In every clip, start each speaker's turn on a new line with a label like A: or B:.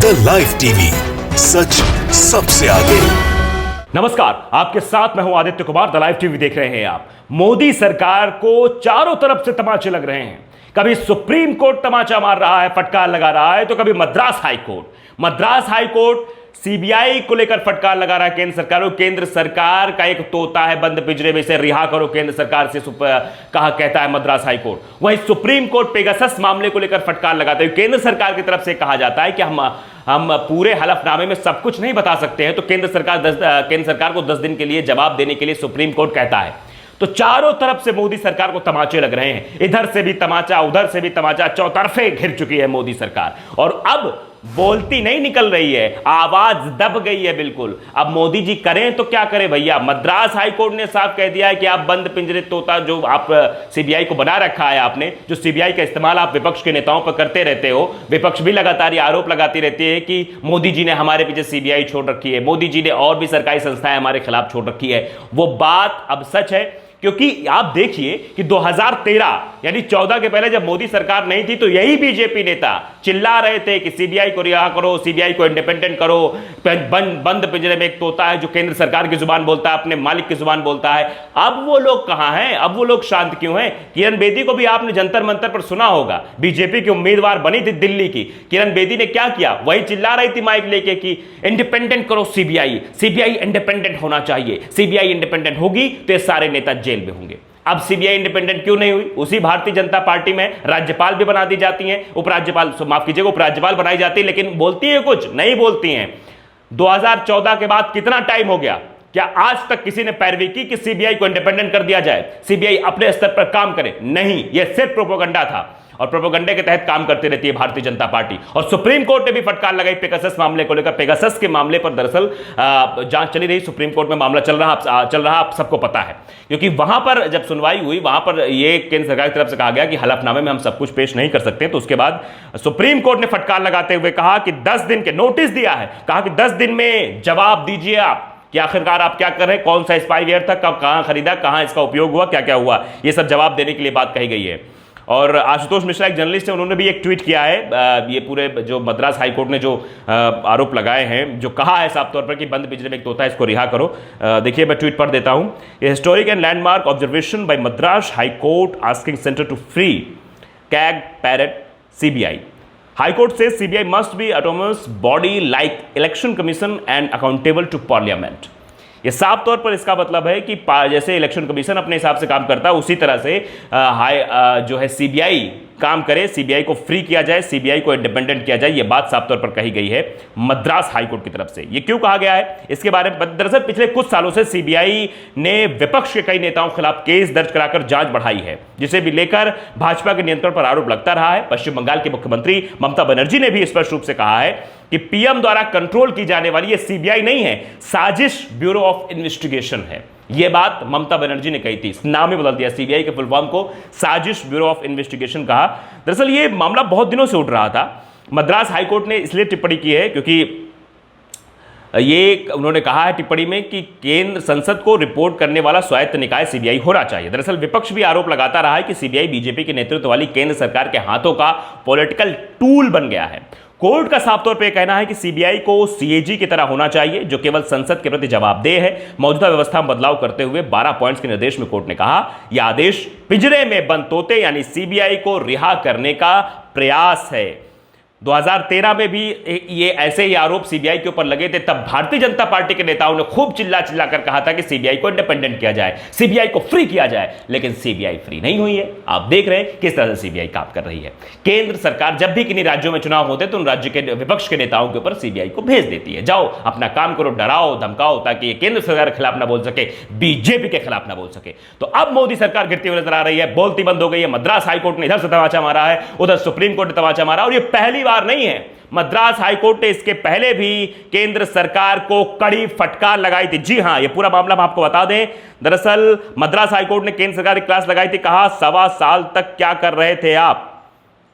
A: The live TV, सच सबसे आगे।
B: नमस्कार, आपके साथ मैं हूं Aditya Kumar. The live TV देख रहे हैं आप। मोदी सरकार को चारों तरफ से तमाचे लग रहे हैं। कभी सुप्रीम कोर्ट तमाचा मार रहा है, फटकार लगा रहा है, तो कभी मद्रास हाई कोर्ट सीबीआई को लेकर फटकार लगा रहा है केंद्र सरकार को। केंद्र सरकार का एक तोता है बंद पिंजरे में, से रिहा करो केंद्र सरकार से कहता है मद्रास हाई कोर्ट। वहीं सुप्रीम कोर्ट पेगासस मामले को लेकर फटकार लगाते हुए केंद्र सरकार की तरफ से कहा जाता है कि हम पूरे हलफनामे में सब कुछ नहीं बता सकते हैं, तो केंद्र सरकार को 10 दिन के लिए जवाब देने के लिए सुप्रीम कोर्ट कहता है। तो चारों तरफ से मोदी सरकार को तमाचे लग रहे हैं, इधर से भी तमाचा, उधर से भी तमाचा, चौतरफे घिर चुकी है मोदी सरकार। और अब बोलती नहीं निकल रही है, आवाज दब गई है बिल्कुल। अब मोदी जी करें तो क्या करें भैया। मद्रास हाई कोर्ट ने साफ कह दिया है कि आप बंद पिंजरे तोता जो आप सीबीआई को बना रखा है आपने, जो सीबीआई का इस्तेमाल आप विपक्ष के नेताओं पर करते रहते हो। विपक्ष भी लगातार ये आरोप लगाती रहती है कि मोदी जी ने हमारे पीछे सीबीआई छोड़ रखी है, मोदी जी ने और भी सरकारी संस्थाएं हमारे खिलाफ छोड़ रखी है। वो बात अब सच है, क्योंकि आप देखिए कि 2013 यानी 14 के पहले जब मोदी सरकार नहीं थी, तो यही बीजेपी नेता चिल्ला रहे थे कि सीबीआई को रिहा करो, सीबीआई को इंडिपेंडेंट करो। बंद पिंजरे में एक तोता है जो केंद्र सरकार की जुबान बोलता है, अपने मालिक की जुबान बोलता है। अब वो लोग कहां हैं? अब वो लोग शांत क्यों हैं? किरण बेदी को भी आपने जंतर मंतर पर सुना होगा, बीजेपी की उम्मीदवार बनी थी दिल्ली की। किरण बेदी ने क्या किया? वही चिल्ला रही थी माइक लेके कि इंडिपेंडेंट करो सीबीआई इंडिपेंडेंट होना चाहिए, सीबीआई इंडिपेंडेंट होगी तो ये सारे नेता जेल में होंगे। अब सीबीआई इंडिपेंडेंट क्यों नहीं हुई? उसी भारतीय जनता पार्टी में राज्यपाल भी बना दी जाती हैं, उपराज्यपाल उपराज्यपाल बनाई जाती है, लेकिन बोलती है कुछ नहीं बोलती हैं। 2014 के बाद कितना टाइम हो गया? क्या आज तक किसी ने पैरवी की कि सीबीआई को इंडिपेंडेंट कर दिया जाए, सीबीआई अपने स्तर पर काम करे? नहीं, यह सिर्फ प्रोपेगेंडा था, और प्रोपेगेंडे के तहत काम करती रहती है भारतीय जनता पार्टी। और सुप्रीम कोर्ट ने भी फटकार लगाई पेगासस मामले को लेकर। पेगासस के मामले पर दरअसल जांच चली रही, सुप्रीम कोर्ट में मामला चल रहा आप सबको पता है, क्योंकि वहां पर जब सुनवाई हुई, वहां पर यह केंद्र सरकार की तरफ से कहा गया कि हलफनामे में हम सब कुछ पेश नहीं कर सकते। तो उसके बाद सुप्रीम कोर्ट ने फटकार लगाते हुए कहा कि 10 दिन के नोटिस दिया है, कहा कि 10 दिन में जवाब दीजिए आप कि आखिरकार आप क्या कर रहे हैं, कौन सा स्पाईवेयर था, कब कहां खरीदा, कहां इसका उपयोग हुआ, क्या क्या हुआ, यह सब जवाब देने के लिए बात कही गई है। और आशुतोष मिश्रा एक जर्नलिस्ट है, उन्होंने भी एक ट्वीट किया है। ये पूरे जो मद्रास हाई कोर्ट ने जो आरोप लगाए हैं, जो कहा है साफ तौर पर कि बंद पिंजरे में एक तोता है, इसको रिहा करो। देखिए मैं ट्वीट पढ़ देता हूं। Historic and landmark observation by Madras high court asking centre to free CAG parrot CBI. High Court says CBI must be autonomous body like Election Commission and accountable to Parliament. ये साफ तौर पर इसका मतलब है कि जैसे इलेक्शन कमीशन अपने हिसाब से काम करता है, उसी तरह से जो है सीबीआई काम करे, सीबीआई को फ्री किया जाए, सीबीआई को इंडिपेंडेंट किया जाए। ये बात साफ तौर पर कही गई है मद्रास हाईकोर्ट की तरफ से। ये क्यों कहा गया है, इसके बारे में दरअसल पिछले कुछ सालों से सीबीआई ने विपक्ष के कई नेताओं के खिलाफ केस दर्ज कराकर जांच बढ़ाई है, जिसे भी लेकर भाजपा के नियंत्रण पर आरोप लगता रहा है। पश्चिम बंगाल के मुख्यमंत्री ममता बनर्जी ने भी स्पष्ट रूप से कहा है कि पीएम द्वारा कंट्रोल की जाने वाली ये सीबीआई नहीं है, साजिश ब्यूरो ऑफ इन्वेस्टिगेशन है। यह बात ममता बनर्जी ने कही थी, नाम ही बदल दिया, सीबीआई के फुल फॉर्म को साजिश ब्यूरो ऑफ इन्वेस्टिगेशन कहा। दरअसल यह मामला बहुत दिनों से उठ रहा था। मद्रास हाईकोर्ट ने इसलिए टिप्पणी की है क्योंकि ये उन्होंने कहा है टिप्पणी में कि केंद्र संसद को रिपोर्ट करने वाला स्वायत्त निकाय सीबीआई होना चाहिए। दरअसल विपक्ष भी आरोप लगाता रहा है कि सीबीआई बीजेपी के नेतृत्व वाली केंद्र सरकार के हाथों का पॉलिटिकल टूल बन गया है। कोर्ट का साफ तौर पे कहना है कि सीबीआई को सीएजी की तरह होना चाहिए, जो केवल संसद के प्रति जवाबदेह है। मौजूदा व्यवस्था में बदलाव करते हुए 12 पॉइंट्स के निर्देश में कोर्ट ने कहा, यह आदेश पिंजरे में बंद तोते यानी सीबीआई को रिहा करने का प्रयास है। 2013 में भी ये ऐसे ही आरोप सीबीआई के ऊपर लगे थे। तब भारतीय जनता पार्टी के नेताओं ने खूब चिल्ला कर कहा था कि सीबीआई को इंडिपेंडेंट किया जाए, सीबीआई को फ्री किया जाए, लेकिन सीबीआई फ्री नहीं हुई है। आप देख रहे हैं किस तरह से सीबीआई काम कर रही है। केंद्र सरकार जब भी किन्हीं राज्यों में चुनाव होते तो उन राज्य के विपक्ष के नेताओं के ऊपर सीबीआई को भेज देती है, जाओ अपना काम करो, डराओ धमकाओ, ताकि ये केंद्र सरकार के खिलाफ ना बोल सके, बीजेपी के खिलाफ ना बोल सके। तो अब मोदी सरकार गिरती हुई नजर आ रही है, बोलती बंद हो गई है। मद्रास हाईकोर्ट ने इधर से तमाचा मारा है, उधर सुप्रीम कोर्ट ने तमाचा मारा, और ये पहली बार नहीं है। मद्रास हाईकोर्ट ने इसके पहले भी केंद्र सरकार को कड़ी फटकार लगाई थी। जी हां, यह पूरा मामला हम आपको बता दें। दरअसल मद्रास हाईकोर्ट ने केंद्र सरकार की क्लास लगाई थी, कहा 1.25 साल तक क्या कर रहे थे आप,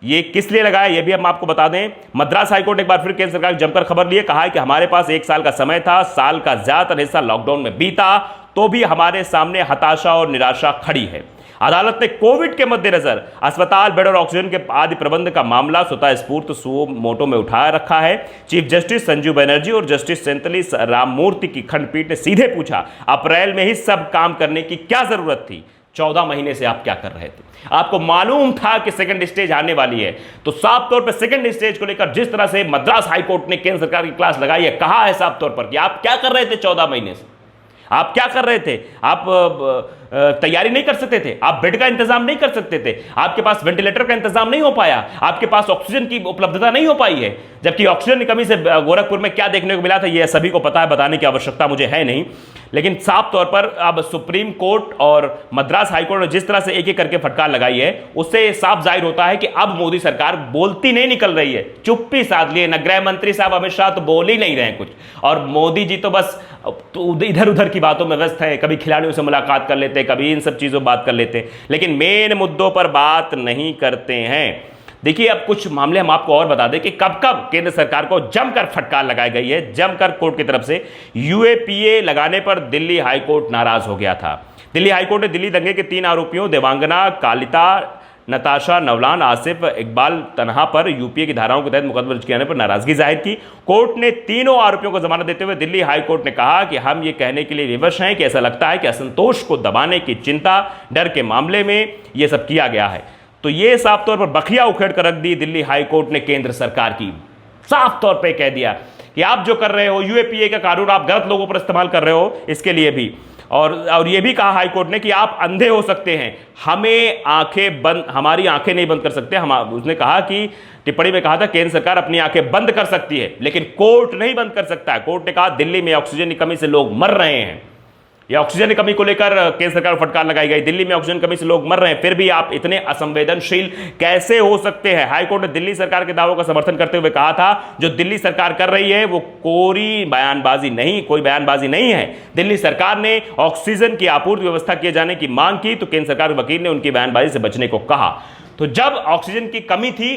B: ये किस लिए लगाया यह भी हम आपको बता दें। मद्रास हाईकोर्ट ने एक बार फिर केंद्र सरकार जमकर खबर लिए, कहा है कि हमारे पास 1 साल का समय था, साल का ज्यादातर हिस्सा लॉकडाउन में बीता, तो भी हमारे सामने हताशा और निराशा खड़ी है। अदालत ने कोविड के मद्देनजर अस्पताल, बेड और ऑक्सीजन के आदि प्रबंध का मामला स्वतः स्फूर्त सुओ मोटो में उठा रखा है। चीफ जस्टिस संजीव बनर्जी और जस्टिस सेंतली राममूर्ति की खंडपीठ ने सीधे पूछा, अप्रैल में ही सब काम करने की क्या जरूरत थी? 14 महीने से आप क्या कर रहे थे? आपको मालूम था कि सेकंड स्टेज आने वाली है, तो साफ तौर पर सेकंड स्टेज को लेकर जिस तरह से मद्रास हाईकोर्ट ने केंद्र सरकार की क्लास लगाई है, कहा है साफ तौर पर कि आप क्या कर रहे थे 14 महीने से? आप क्या कर रहे थे? आप तैयारी नहीं कर सकते थे? आप बेड का इंतजाम नहीं कर सकते थे? आपके पास वेंटिलेटर का इंतजाम नहीं हो पाया? आपके पास ऑक्सीजन की उपलब्धता नहीं हो पाई है? जबकि ऑक्सीजन की कमी से गोरखपुर में क्या देखने को मिला था, यह सभी को पता है, बताने की आवश्यकता मुझे है नहीं। लेकिन साफ तौर पर अब सुप्रीम कोर्ट और मद्रास हाईकोर्ट ने जिस तरह से एक एक करके फटकार लगाई है, उससे साफ जाहिर होता है कि अब मोदी सरकार बोलती नहीं निकल रही है, चुप्पी साध लिए। न गृह मंत्री साहब अमित शाह तो बोल ही नहीं रहे हैं कुछ, और मोदी जी तो बस इधर उधर की बातों में व्यस्त है। कभी खिलाड़ियों से मुलाकात कर लेते, कभी इन सब चीजों बात कर लेते, लेकिन मेन मुद्दों पर बात नहीं करते हैं। देखिए, अब कुछ मामले हम आपको और बता दें कि कब कब केंद्र सरकार को जमकर फटकार लगाई गई है, जमकर कोर्ट की तरफ से। यूएपीए लगाने पर दिल्ली हाईकोर्ट नाराज हो गया था। दिल्ली हाईकोर्ट ने दिल्ली दंगे के 3 आरोपियों देवांगना, कालिता, नताशा, नवलान, आसिफ इकबाल तन्हा पर यूपीए की धाराओं के तहत मुकदमा दर्ज किए जाने पर नाराजगी जाहिर की। कोर्ट ने तीनों आरोपियों को जमानत देते हुए दिल्ली हाईकोर्ट ने कहा कि हम ये कहने के लिए विवश हैं कि ऐसा लगता है कि असंतोष को दबाने की चिंता, डर के मामले में यह सब किया गया है। तो ये साफ तौर पर बखिया उखेड़ कर रख दी दिल्ली हाईकोर्ट ने केंद्र सरकार की। साफ तौर पे कह दिया कि आप जो कर रहे हो, यूएपीए का कानून आप गलत लोगों पर इस्तेमाल कर रहे हो, इसके लिए भी। और ये भी कहा हाईकोर्ट ने कि आप अंधे हो सकते हैं, हमारी आंखें नहीं बंद कर सकते। उसने कहा कि टिप्पणी में कहा था केंद्र सरकार अपनी आंखें बंद कर सकती है, लेकिन कोर्ट नहीं बंद कर सकता है। कोर्ट ने कहा दिल्ली में ऑक्सीजन की कमी से लोग मर रहे हैं, या ऑक्सीजन की कमी को लेकर केंद्र सरकार को फटकार लगाई गई, दिल्ली में ऑक्सीजन कमी से लोग मर रहे हैं, फिर भी आप इतने असंवेदनशील कैसे हो सकते हैं? हाईकोर्ट ने दिल्ली सरकार के दावों का समर्थन करते हुए कहा था जो दिल्ली सरकार कर रही है वो कोई बयानबाजी नहीं है। दिल्ली सरकार ने ऑक्सीजन की आपूर्ति व्यवस्था किए जाने की मांग की तो केंद्र सरकार के वकील ने उनकी बयानबाजी से बचने को कहा। तो जब ऑक्सीजन की कमी थी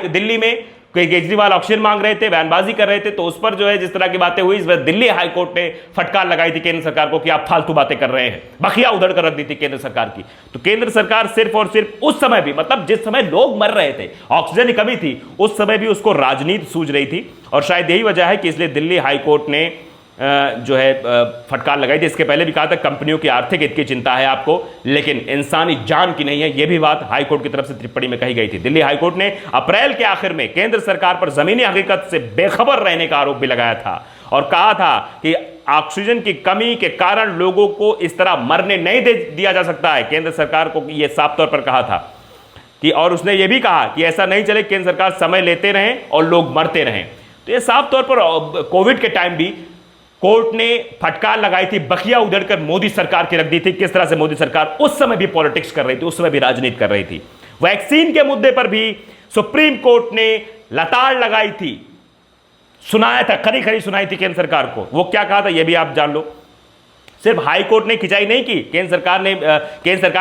B: दिल्ली में, केजरीवाल ऑक्सीजन मांग रहे थे, बयानबाजी कर रहे थे, तो उस पर जो है जिस तरह की बातें हुई, इस वजह दिल्ली हाईकोर्ट ने फटकार लगाई थी केंद्र सरकार को कि आप फालतू बातें कर रहे हैं, बखिया उधड़ कर रख दी थी केंद्र सरकार की। तो केंद्र सरकार सिर्फ और सिर्फ उस समय भी, मतलब जिस समय लोग मर रहे थे, ऑक्सीजन की कमी थी, उस समय भी उसको राजनीति सूझ रही थी, और शायद यही वजह है कि इसलिए दिल्ली हाईकोर्ट ने जो है फटकार लगाई थी। इसके पहले भी कहा था कंपनियों की आर्थिक हित की चिंता है आपको, लेकिन इंसानी जान की नहीं है। यह भी बात हाईकोर्ट की तरफ से टिप्पणी में कही गई थी। दिल्ली हाईकोर्ट ने अप्रैल के आखिर में केंद्र सरकार पर जमीनी हकीकत से बेखबर रहने का आरोप भी लगाया था और कहा था कि ऑक्सीजन की कमी के कारण लोगों को इस तरह मरने नहीं दिया जा सकता है। केंद्र सरकार को यह साफ तौर पर कहा था कि, और उसने यह भी कहा कि ऐसा नहीं चले केंद्र सरकार समय लेते रहें और लोग मरते रहें। तो यह साफ तौर पर कोविड के टाइम भी कोर्ट ने फटकार लगाई थी, बखिया उधड़कर मोदी सरकार की रख दी थी। किस तरह से मोदी सरकार उस समय भी पॉलिटिक्स कर रही थी, उस समय भी राजनीति कर रही थी। वैक्सीन के मुद्दे पर भी सुप्रीम कोर्ट ने लताड़ लगाई थी, सुनाया था, खरी खरी सुनाई थी केंद्र सरकार को। वो क्या कहा था यह भी आप जान लो। सिर्फ हाई कोर्ट ने खिंचाई नहीं की, केंद्र सरकार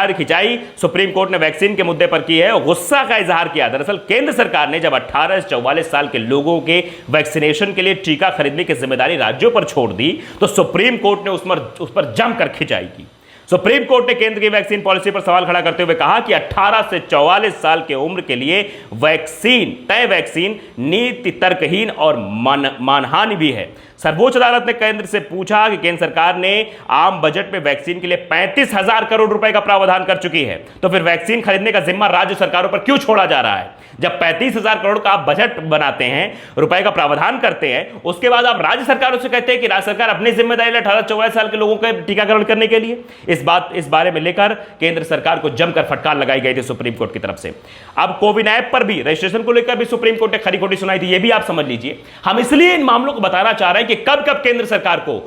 B: ने खिंचाई सुप्रीम कोर्ट ने वैक्सीन के मुद्दे पर की है और गुस्सा का इजहार किया। दरअसल केंद्र सरकार ने जब 18 से 44 साल के लोगों के वैक्सीनेशन के लिए टीका खरीदने की जिम्मेदारी राज्यों पर छोड़ दी, तो सुप्रीम कोर्ट ने उस पर जमकर खिंचाई की। सुप्रीम कोर्ट ने केंद्र की वैक्सीन पॉलिसी पर सवाल खड़ा करते हुए कहा कि 18 से 44 साल के उम्र के लिए तय वैक्सीन नीति तर्कहीन और मानहानि भी है। सर्वोच्च अदालत ने केंद्र से पूछा कि केंद्र सरकार ने आम बजट में वैक्सीन के लिए 35,000 करोड़ रुपए का प्रावधान कर चुकी है, तो फिर वैक्सीन खरीदने का जिम्मा राज्य सरकारों पर क्यों छोड़ा जा रहा है? जब 35,000 करोड़ का आप बजट बनाते हैं, रुपए का प्रावधान करते हैं, उसके बाद आप राज्य सरकारों से कहते हैं कि राज्य सरकार अपनी जिम्मेदारी ले 18 से 44 साल के लोगों का टीकाकरण करने के लिए। इस बारे में लेकर केंद्र सरकार को जमकर फटकार लगाई गई थी सुप्रीम कोर्ट की तरफ से। अब कोविन ऐप पर भी रजिस्ट्रेशन को लेकर भी सुप्रीम कोर्ट ने खरी खोटी सुनाई थी, यह भी आप समझ लीजिए। हम इसलिए इन मामलों को बताना चाह रहे हैं कि कब कब केंद्र सरकार को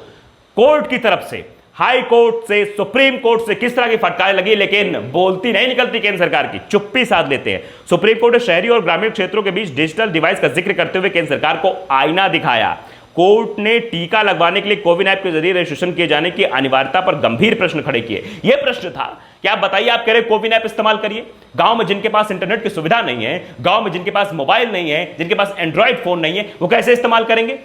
B: कोर्ट की तरफ से, हाई कोर्ट से, सुप्रीम कोर्ट से किस तरह की फटकारें लगी, लेकिन बोलती नहीं निकलती केंद्र सरकार की, चुप्पी साध लेते हैं। सुप्रीम कोर्ट ने शहरी और ग्रामीण क्षेत्रों के बीच डिजिटल डिवाइस का जिक्र करते हुए केंद्र सरकार को आईना दिखाया। कोर्ट ने टीका लगवाने के लिए कोविन ऐप के जरिए रजिस्ट्रेशन किए जाने की अनिवार्यता पर गंभीर प्रश्न खड़े किए। यह प्रश्न था कि आप बताइए, आप कह रहे कोविन ऐप इस्तेमाल करिए, गांव में जिनके पास इंटरनेट की सुविधा नहीं है, गांव में जिनके पास मोबाइल नहीं है, जिनके पास एंड्रॉइड फोन नहीं है, वो कैसे इस्तेमाल करेंगे?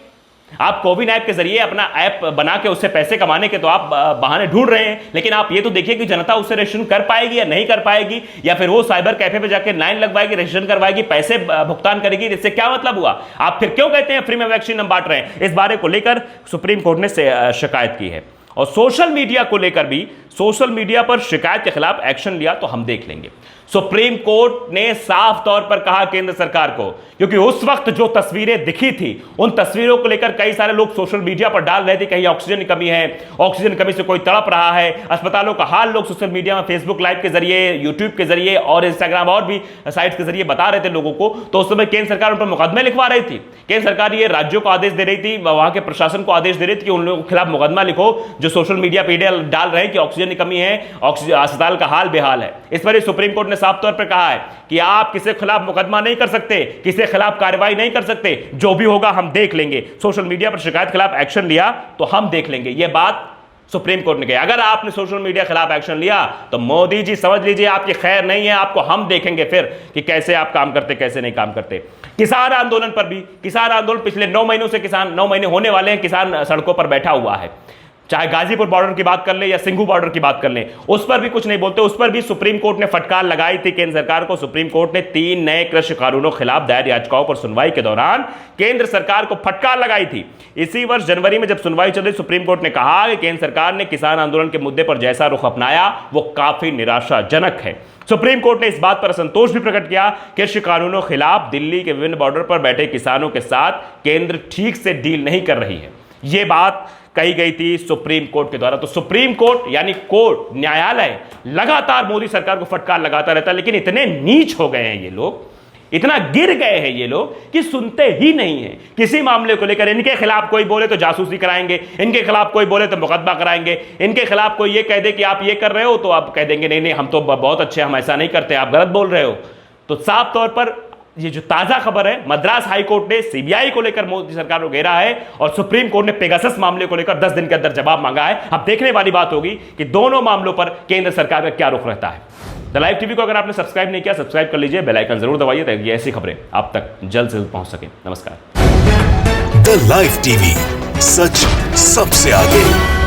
B: आप कोविन ऐप के जरिए अपना ऐप बना के उससे पैसे कमाने के तो आप बहाने ढूंढ रहे हैं, लेकिन आप ये तो देखिए कि जनता उससे रजिस्ट्रेशन कर पाएगी या नहीं कर पाएगी, या फिर वो साइबर कैफे पे जाके लाइन लगवाएगी, रजिस्ट्रेशन करवाएगी, पैसे भुगतान करेगी। इससे क्या मतलब हुआ? आप फिर क्यों कहते हैं फ्री में वैक्सीन हम बांट रहे हैं? इस बारे को लेकर सुप्रीम कोर्ट ने शिकायत की है और सोशल मीडिया को लेकर भी, सोशल मीडिया पर शिकायत के खिलाफ एक्शन लिया तो हम देख लेंगे। सुप्रीम कोर्ट ने साफ तौर पर कहा केंद्र सरकार को, क्योंकि उस वक्त जो तस्वीरें दिखी थी उन तस्वीरों को लेकर कई सारे लोग सोशल मीडिया पर डाल रहे थे कहीं ऑक्सीजन की कमी है, ऑक्सीजन कमी से कोई तड़प रहा है, अस्पतालों का हाल लोग सोशल मीडिया में फेसबुक लाइव के जरिए, यूट्यूब के जरिए और इंस्टाग्राम और भी साइट्स के जरिए बता रहे थे लोगों को। तो उस समय केंद्र सरकार उन पर मुकदमे लिखवा रही थी। केंद्र सरकार ये राज्यों को आदेश दे रही थी, वहां के प्रशासन को आदेश दे रही थी कि उन लोगों के खिलाफ मुकदमा लिखो जो सोशल मीडिया पर डाल रहे हैं कि ऑक्सीजन की कमी है, अस्पताल का हाल बेहाल है। इस पर सुप्रीम कोर्ट ने साफ तौर पर कहा है कि आप किसी के खिलाफ मुकदमा नहीं कर सकते, किसी के खिलाफ कार्रवाई नहीं कर सकते, जो भी होगा हम देख लेंगे। सोशल मीडिया पर शिकायत के खिलाफ एक्शन लिया तो हम देख लेंगे, यह बात सुप्रीम कोर्ट ने कही। अगर आपने सोशल मीडिया के खिलाफ एक्शन लिया तो मोदी जी समझ लीजिए आपकी खैर नहीं है, आपको हम देखेंगे फिर कि कैसे आप काम करते, कैसे नहीं काम करते। किसान आंदोलन पर भी, किसान आंदोलन पिछले 9 महीनों से, 9 महीने होने वाले हैं, किसान सड़कों पर बैठा हुआ है। चाहे गाजीपुर बॉर्डर की बात कर ले या सिंघू बॉर्डर की बात कर ले, उस पर भी कुछ नहीं बोलते। उस पर भी सुप्रीम कोर्ट ने फटकार लगाई थी केंद्र सरकार को। सुप्रीम कोर्ट ने 3 नए कृषि कानूनों के खिलाफ दायर याचिकाओं पर सुनवाई के दौरान केंद्र सरकार को फटकार लगाई थी। इसी वर्ष जनवरी में जब सुनवाई चल रही, सुप्रीम कोर्ट ने कहा कि केंद्र सरकार ने किसान आंदोलन के मुद्दे पर जैसा रुख अपनाया वो काफी निराशाजनक है। सुप्रीम कोर्ट ने इस बात पर असंतोष भी प्रकट किया कृषि कानूनों के खिलाफ दिल्ली के विभिन्न बॉर्डर पर बैठे किसानों के साथ केंद्र ठीक से डील नहीं कर रही है। यह बात कही गई थी सुप्रीम कोर्ट के द्वारा। तो सुप्रीम कोर्ट यानी कोर्ट, न्यायालय लगातार मोदी सरकार को फटकार लगाता रहता है, लेकिन इतने नीच हो गए हैं ये लोग, इतना गिर गए हैं ये लोग कि सुनते ही नहीं है। किसी मामले को लेकर इनके खिलाफ कोई बोले तो जासूसी कराएंगे, इनके खिलाफ कोई बोले तो मुकदमा कराएंगे, इनके खिलाफ कोई ये कह दे कि आप ये कर रहे हो तो आप कह देंगे नहीं नहीं हम तो बहुत अच्छे, हम ऐसा नहीं करते, आप गलत बोल रहे हो। तो साफ तौर पर ये जो ताजा खबर है, मद्रास हाई कोर्ट ने सीबीआई को लेकर मोदी सरकार को घेरा है और सुप्रीम कोर्ट ने पेगासस मामले को लेकर 10 दिन के अंदर जवाब मांगा है। अब देखने वाली बात होगी कि दोनों मामलों पर केंद्र सरकार का क्या रुख रहता है। द लाइव टीवी को अगर आपने सब्सक्राइब नहीं किया, सब्सक्राइब कर लीजिए, बेल आइकन जरूर दबाइए ताकि ऐसी खबरें आप तक जल्द से जल्द पहुंच सके। नमस्कार।
A: द लाइव टीवी, सच सबसे आगे।